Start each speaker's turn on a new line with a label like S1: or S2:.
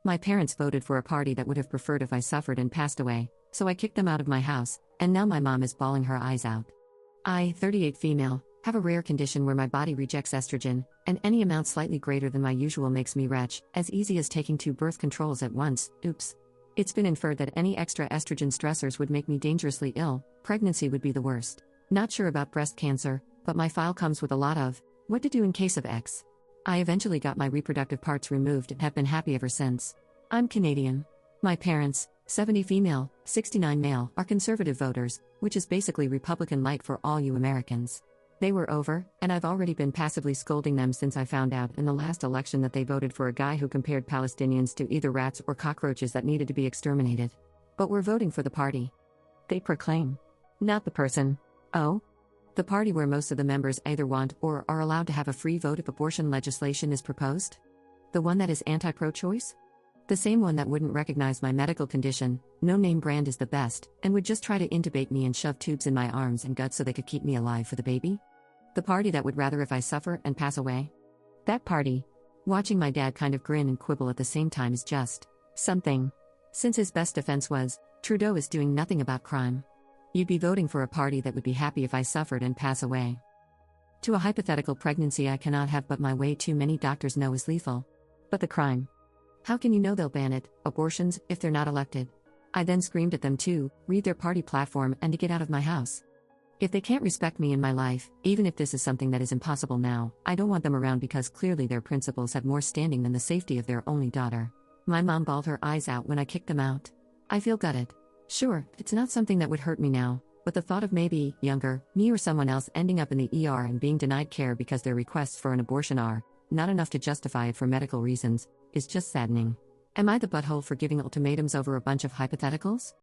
S1: My parents voted for a party that would have preferred if I suffered and passed away, so I kicked them out of my house, and now my mom is bawling her eyes out. I, 38 female, have a rare condition where my body rejects estrogen, and any amount slightly greater than my usual makes me retch, as easy as taking 2 birth controls at once. Oops. It's been inferred that any extra estrogen stressors would make me dangerously ill. Pregnancy would be the worst. Not sure about breast cancer, but my file comes with a lot of what to do in case of X. I eventually got my reproductive parts removed and have been happy ever since. I'm Canadian. My parents, 70 female, 69 male, are conservative voters, which is basically Republican light for all you Americans. They were over, and I've already been passively scolding them since I found out in the last election that they voted for a guy who compared Palestinians to either rats or cockroaches that needed to be exterminated. But we're voting for the party they proclaim, not the person. Oh? The party where most of the members either want or are allowed to have a free vote if abortion legislation is proposed? The one that is anti-pro-choice? The same one that wouldn't recognize my medical condition, no name brand is the best, and would just try to intubate me and shove tubes in my arms and guts so they could keep me alive for the baby? The party that would rather if I suffer and pass away? That party. Watching my dad kind of grin and quibble at the same time is just something. Since his best defense was, Trudeau is doing nothing about crime. You'd be voting for a party that would be happy if I suffered and pass away. To a hypothetical pregnancy I cannot have but my way too many doctors know is lethal. But the crime. How can you know they'll ban it, abortions, if they're not elected? I then screamed at them to read their party platform and to get out of my house. If they can't respect me in my life, even if this is something that is impossible now, I don't want them around because clearly their principles have more standing than the safety of their only daughter. My mom bawled her eyes out when I kicked them out. I feel gutted. Sure, it's not something that would hurt me now, but the thought of maybe, younger, me or someone else ending up in the ER and being denied care because their requests for an abortion are not enough to justify it for medical reasons, is just saddening. Am I the butthole for giving ultimatums over a bunch of hypotheticals?